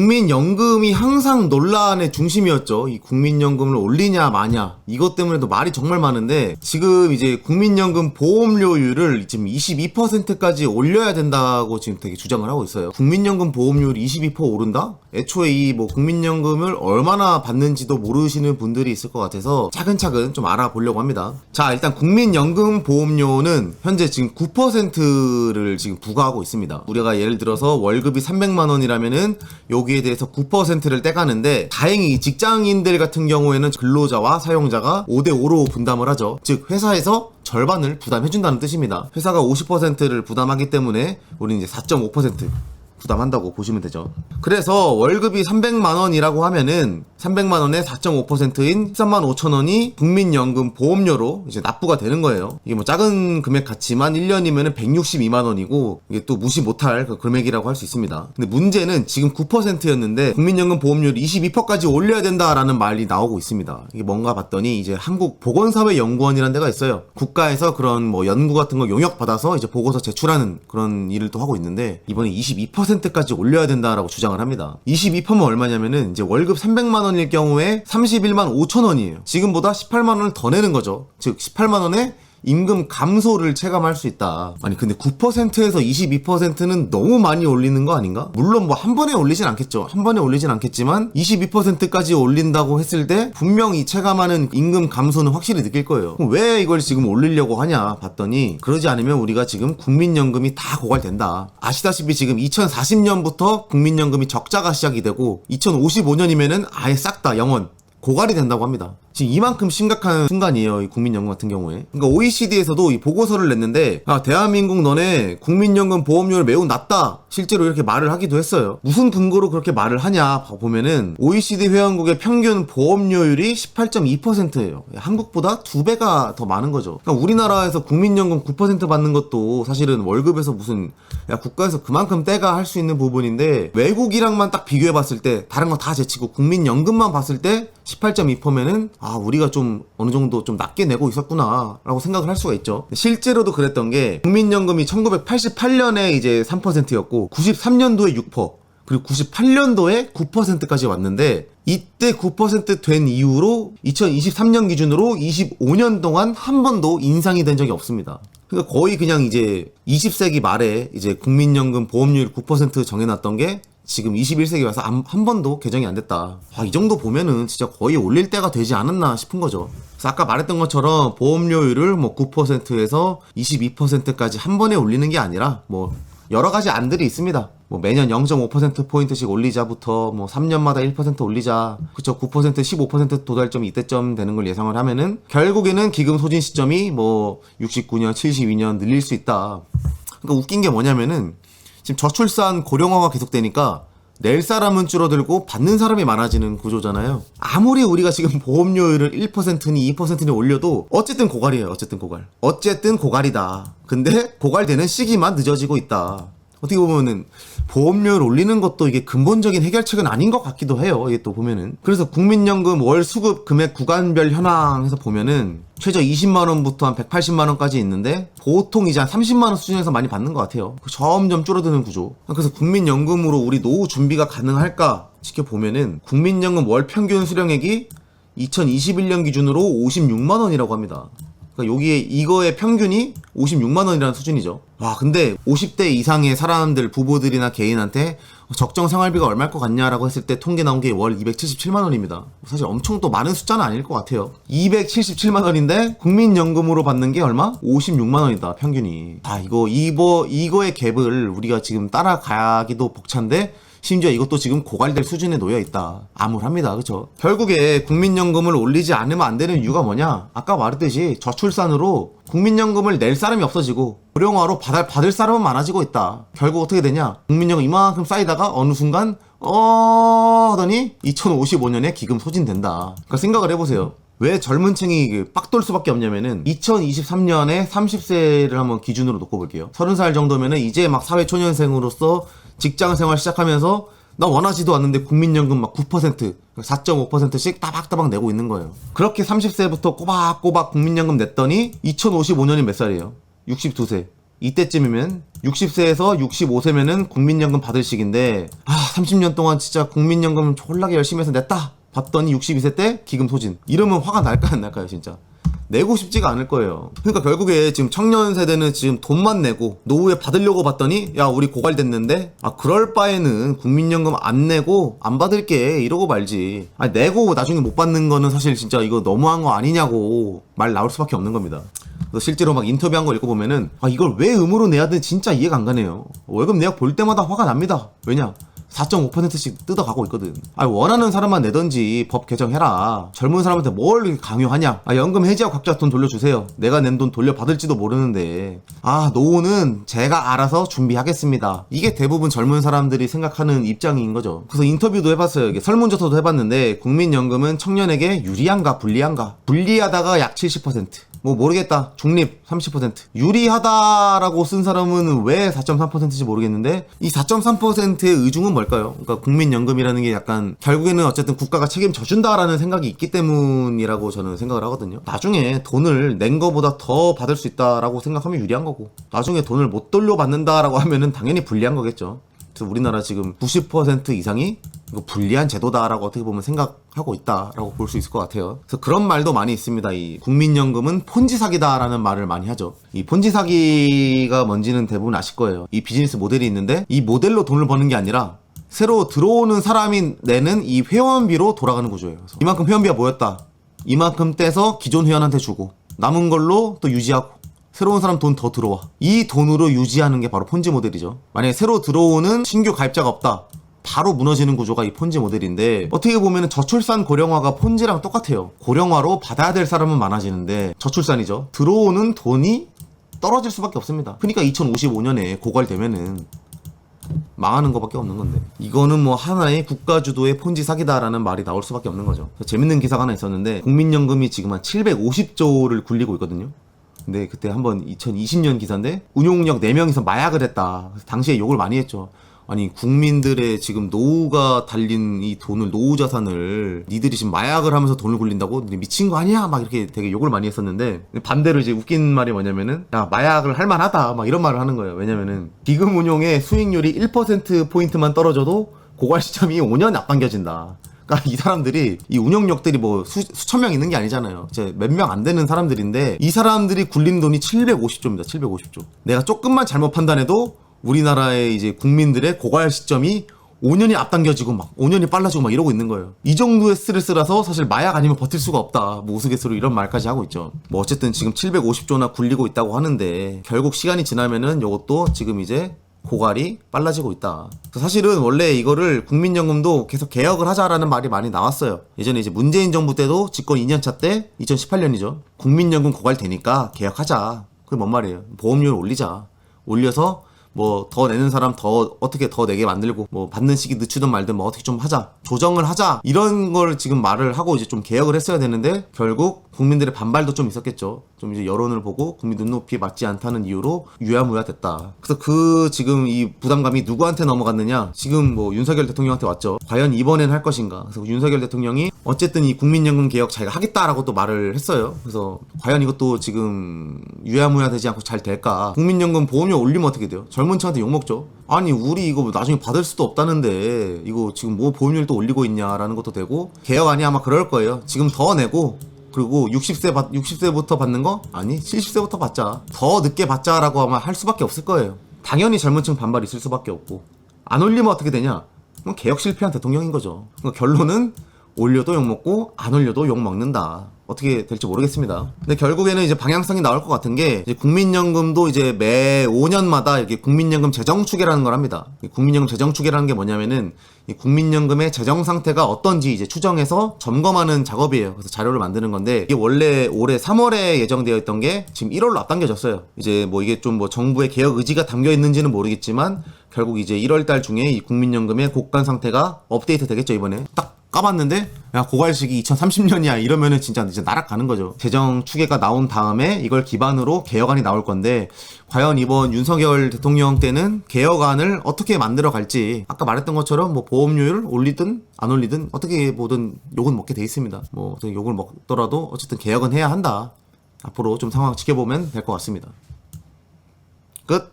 국민연금이 항상 논란의 중심이었죠. 이 국민연금을 올리냐 마냐 이것 때문에도 말이 정말 많은데, 지금 이제 국민연금 보험료율을 지금 22%까지 올려야 된다고 지금 되게 주장을 하고 있어요. 국민연금 보험료율이 22% 오른다? 애초에 이 뭐 국민연금을 얼마나 받는지도 모르시는 분들이 있을 것 같아서 차근차근 좀 알아보려고 합니다. 자, 일단 국민연금 보험료는 현재 지금 9%를 지금 부과하고 있습니다. 우리가 예를 들어서 월급이 300만 원이라면은 여기에 대해서 9%를 떼가는데, 다행히 직장인들 같은 경우에는 근로자와 사용자가 5대5로 분담을 하죠. 즉 회사에서 절반을 부담해준다는 뜻입니다. 회사가 50%를 부담하기 때문에 우리는 이제 4.5% 부담한다고 보시면 되죠. 그래서 월급이 300만원이라고 하면은 300만원에 4.5%인 13만 5천원이 국민연금 보험료로 이제 납부가 되는 거예요. 이게 뭐 작은 금액 같지만 1년이면은 162만원이고 이게 또 무시 못할 그 금액이라고 할 수 있습니다. 근데 문제는 지금 9%였는데 국민연금 보험료를 22%까지 올려야 된다라는 말이 나오고 있습니다. 이게 뭔가 봤더니 이제 한국보건사회연구원이라는 데가 있어요. 국가에서 그런 뭐 연구 같은 거 용역 받아서 이제 보고서 제출하는 그런 일을 또 하고 있는데, 이번에 22%까지 올려야 된다라고 주장을 합니다. 22%면 얼마냐면은 이제 월급 300만 원일 경우에 31만 5천 원이에요. 지금보다 18만 원을 더 내는 거죠. 즉 18만 원에 임금 감소를 체감할 수 있다. 아니 근데 9%에서 22%는 너무 많이 올리는 거 아닌가? 물론 뭐 한 번에 올리진 않겠죠. 한 번에 올리진 않겠지만 22%까지 올린다고 했을 때 분명히 체감하는 임금 감소는 확실히 느낄 거예요. 그럼 왜 이걸 지금 올리려고 하냐 봤더니, 그러지 않으면 우리가 지금 국민연금이 다 고갈된다. 아시다시피 지금 2040년부터 국민연금이 적자가 시작이 되고 2055년이면은 아예 싹 다 영원 고갈이 된다고 합니다. 지금 이만큼 심각한 순간이에요, 이 국민연금 같은 경우에. 그러니까 OECD에서도 이 보고서를 냈는데, 대한민국 너네 국민연금 보험료를 매우 낮다, 실제로 이렇게 말을 하기도 했어요. 무슨 근거로 그렇게 말을 하냐 보면은 OECD 회원국의 평균 보험료율이 18.2%예요. 한국보다 2배가 더 많은 거죠. 그러니까 우리나라에서 국민연금 9% 받는 것도 사실은 월급에서 무슨, 야 국가에서 그만큼 떼가 할 수 있는 부분인데, 외국이랑만 딱 비교해봤을 때 다른 거 다 제치고 국민연금만 봤을 때 18.2%면은 우리가 좀 어느 정도 좀 낮게 내고 있었구나 라고 생각을 할 수가 있죠. 실제로도 그랬던 게, 국민연금이 1988년에 이제 3%였고 93년도에 6%, 그리고 98년도에 9%까지 왔는데, 이때 9% 된 이후로 2023년 기준으로 25년 동안 한 번도 인상이 된 적이 없습니다. 그러니까 거의 그냥 이제 20세기 말에 이제 국민연금 보험료율 9% 정해놨던 게 지금 21세기 와서 한 번도 개정이 안 됐다. 이 정도 보면은 진짜 거의 올릴 때가 되지 않았나 싶은 거죠. 그래서 아까 말했던 것처럼 보험료율을 뭐 9%에서 22%까지 한 번에 올리는 게 아니라 뭐 여러 가지 안들이 있습니다. 뭐 매년 0.5%포인트씩 올리자부터 뭐 3년마다 1% 올리자, 그쵸, 9% 15% 도달점이 이때쯤 되는 걸 예상을 하면은 결국에는 기금 소진 시점이 뭐 69년 72년 늘릴 수 있다. 그러니까 웃긴 게 뭐냐면은, 지금 저출산 고령화가 계속되니까 낼 사람은 줄어들고 받는 사람이 많아지는 구조잖아요. 아무리 우리가 지금 보험료율을 1%니 2%니 올려도 어쨌든 고갈이에요. 어쨌든 고갈이다. 근데 고갈되는 시기만 늦어지고 있다. 어떻게 보면은 보험료를 올리는 것도 이게 근본적인 해결책은 아닌 것 같기도 해요. 이게 또 보면은. 그래서 국민연금 월 수급 금액 구간별 현황에서 보면은 최저 20만원부터 한 180만원까지 있는데, 보통 이제 한 30만원 수준에서 많이 받는 것 같아요. 점점 줄어드는 구조. 그래서 국민연금으로 우리 노후 준비가 가능할까 지켜보면은, 국민연금 월 평균 수령액이 2021년 기준으로 56만원이라고 합니다. 그러니까 여기에 이거의 평균이 56만원이라는 수준이죠. 근데 50대 이상의 사람들, 부부들이나 개인한테 적정 생활비가 얼마일 것 같냐라고 했을 때 통계 나온 게 월 277만원입니다. 사실 엄청 또 많은 숫자는 아닐 것 같아요. 277만원인데 국민연금으로 받는 게 얼마? 56만원이다, 평균이. 이거의 갭을 우리가 지금 따라가기도 벅찬데, 심지어 이것도 지금 고갈될 수준에 놓여있다. 암울합니다. 그쵸? 결국에 국민연금을 올리지 않으면 안 되는 이유가 뭐냐? 아까 말했듯이 저출산으로 국민연금을 낼 사람이 없어지고 고령화로 받을 사람은 많아지고 있다. 결국 어떻게 되냐? 국민연금 이만큼 쌓이다가 어느 순간 하더니 2055년에 기금 소진된다. 그러니까 생각을 해보세요. 왜 젊은 층이 빡돌 수밖에 없냐면은, 2023년에 30세를 한번 기준으로 놓고 볼게요. 30살 정도면은 이제 막 사회초년생으로서 직장생활 시작하면서 나 원하지도 않는데 국민연금 막 9%, 4.5%씩 따박따박 내고 있는 거예요. 그렇게 30세부터 꼬박꼬박 국민연금 냈더니 2055년이 몇 살이에요? 62세. 이때쯤이면 60세에서 65세면은 국민연금 받을 시기인데 30년 동안 진짜 국민연금 졸라게 열심히 해서 냈다 봤더니 62세 때 기금 소진. 이러면 화가 날까요 안 날까요 진짜? 내고 싶지가 않을 거예요. 그러니까 결국에 지금 청년 세대는 지금 돈만 내고 노후에 받으려고 봤더니 야 우리 고갈됐는데 그럴 바에는 국민연금 안 내고 안 받을게 이러고 말지. 내고 나중에 못 받는 거는 사실 진짜 이거 너무한 거 아니냐고 말 나올 수밖에 없는 겁니다. 그래서 실제로 막 인터뷰한 거 읽어보면은 이걸 왜 의무로 내야 되는지 진짜 이해가 안 가네요. 월급 내역 볼 때마다 화가 납니다. 왜냐? 4.5%씩 뜯어가고 있거든. 원하는 사람만 내던지 법 개정해라. 젊은 사람한테 뭘 강요하냐. 연금 해지하고 각자 돈 돌려주세요. 내가 낸 돈 돌려받을지도 모르는데. 노후는 제가 알아서 준비하겠습니다. 이게 대부분 젊은 사람들이 생각하는 입장인 거죠. 그래서 인터뷰도 해봤어요. 이게 설문조사도 해봤는데 국민연금은 청년에게 유리한가 불리한가. 불리하다가 약 70%. 뭐 모르겠다. 중립 30%. 유리하다라고 쓴 사람은 왜 4.3%인지 모르겠는데 이 4.3%의 의중은 뭘까요? 그러니까 국민연금이라는 게 약간 결국에는 어쨌든 국가가 책임져 준다라는 생각이 있기 때문이라고 저는 생각을 하거든요. 나중에 돈을 낸 거보다 더 받을 수 있다라고 생각하면 유리한 거고 나중에 돈을 못 돌려받는다라고 하면은 당연히 불리한 거겠죠. 그래서 우리나라 지금 90% 이상이 이거 불리한 제도다라고 어떻게 보면 생각하고 있다라고 볼 수 있을 것 같아요. 그래서 그런 말도 많이 있습니다. 이 국민연금은 폰지 사기다라는 말을 많이 하죠. 이 폰지 사기가 뭔지는 대부분 아실 거예요. 이 비즈니스 모델이 있는데 이 모델로 돈을 버는 게 아니라 새로 들어오는 사람이 내는 이 회원비로 돌아가는 구조예요. 그래서 이만큼 회원비가 모였다. 이만큼 떼서 기존 회원한테 주고 남은 걸로 또 유지하고 새로운 사람 돈 더 들어와. 이 돈으로 유지하는 게 바로 폰지 모델이죠. 만약에 새로 들어오는 신규 가입자가 없다. 바로 무너지는 구조가 이 폰지 모델인데 어떻게 보면 저출산 고령화가 폰지랑 똑같아요. 고령화로 받아야 될 사람은 많아지는데 저출산이죠. 들어오는 돈이 떨어질 수밖에 없습니다. 그러니까 2055년에 고갈되면은 망하는 것밖에 없는 건데 이거는 뭐 하나의 국가 주도의 폰지 사기다라는 말이 나올 수밖에 없는 거죠. 재밌는 기사가 하나 있었는데 국민연금이 지금 한 750조를 굴리고 있거든요. 근데 그때 한번 2020년 기사인데 운용력 4명이서 마약을 했다. 당시에 욕을 많이 했죠. 아니 국민들의 지금 노후가 달린 이 돈을 노후 자산을 니들이 지금 마약을 하면서 돈을 굴린다고? 니네 미친 거 아니야? 막 이렇게 되게 욕을 많이 했었는데 반대로 이제 웃긴 말이 뭐냐면은 야 마약을 할 만하다 막 이런 말을 하는 거예요. 왜냐면은 기금 운용의 수익률이 1%포인트만 떨어져도 고갈 시점이 5년 앞당겨진다. 그러니까 이 사람들이 이 운영력들이 뭐 수천 명 있는 게 아니잖아요. 이제 몇 명 안 되는 사람들인데 이 사람들이 굴린 돈이 750조입니다. 750조. 내가 조금만 잘못 판단해도 우리나라의 이제 국민들의 고갈 시점이 5년이 앞당겨지고 막 5년이 빨라지고 막 이러고 있는 거예요. 이 정도의 스트레스라서 사실 마약 아니면 버틸 수가 없다. 뭐 우스갯소리로 이런 말까지 하고 있죠. 뭐 어쨌든 지금 750조나 굴리고 있다고 하는데 결국 시간이 지나면은 이것도 지금 이제 고갈이 빨라지고 있다. 사실은 원래 이거를 국민연금도 계속 개혁을 하자라는 말이 많이 나왔어요. 예전에 이제 문재인 정부 때도 집권 2년차 때 2018년이죠. 국민연금 고갈 되니까 개혁하자. 그게 뭔 말이에요? 보험료를 올리자. 올려서 뭐 더 내는 사람 더 어떻게 더 내게 만들고 뭐 받는 시기 늦추든 말든 뭐 어떻게 좀 하자 조정을 하자 이런 걸 지금 말을 하고 이제 좀 개혁을 했어야 되는데 결국 국민들의 반발도 좀 있었겠죠. 좀 이제 여론을 보고 국민 눈높이에 맞지 않다는 이유로 유야무야 됐다. 그래서 그 지금 이 부담감이 누구한테 넘어갔느냐? 지금 뭐 윤석열 대통령한테 왔죠. 과연 이번엔 할 것인가? 그래서 윤석열 대통령이 어쨌든 이 국민연금 개혁 자기가 하겠다라고 또 말을 했어요. 그래서 과연 이것도 지금 유야무야 되지 않고 잘 될까? 국민연금 보험료 올리면 어떻게 돼요? 젊은 층한테 욕먹죠. 아니 우리 이거 나중에 받을 수도 없다는데 이거 지금 뭐 보험료를 또 올리고 있냐라는 것도 되고 개혁 아니 아마 그럴 거예요. 지금 더 내고 그리고 60세부터 받는 거? 아니 70세부터 받자. 더 늦게 받자라고 아마 할 수밖에 없을 거예요. 당연히 젊은 층 반발이 있을 수밖에 없고 안 올리면 어떻게 되냐? 그럼 개혁 실패한 대통령인 거죠. 그러니까 결론은 올려도 욕먹고 안 올려도 욕먹는다. 어떻게 될지 모르겠습니다. 근데 결국에는 이제 방향성이 나올 것 같은 게 이제 국민연금도 이제 매 5년마다 이렇게 국민연금 재정추계라는 걸 합니다. 국민연금 재정추계라는 게 뭐냐면은 이 국민연금의 재정 상태가 어떤지 이제 추정해서 점검하는 작업이에요. 그래서 자료를 만드는 건데 이게 원래 올해 3월에 예정되어 있던 게 지금 1월로 앞당겨졌어요. 이제 뭐 이게 좀 뭐 정부의 개혁 의지가 담겨 있는지는 모르겠지만 결국 이제 1월달 중에 이 국민연금의 곡간 상태가 업데이트 되겠죠. 이번에 딱 까봤는데 야 고갈 시기 2030년이야 이러면은 진짜 이제 날아가는 거죠. 재정 추계가 나온 다음에 이걸 기반으로 개혁안이 나올 건데 과연 이번 윤석열 대통령 때는 개혁안을 어떻게 만들어 갈지 아까 말했던 것처럼 뭐 보험료를 올리든 안 올리든 어떻게 뭐든 욕은 먹게 돼 있습니다. 뭐 욕을 먹더라도 어쨌든 개혁은 해야 한다. 앞으로 좀 상황 지켜보면 될 것 같습니다. 끝.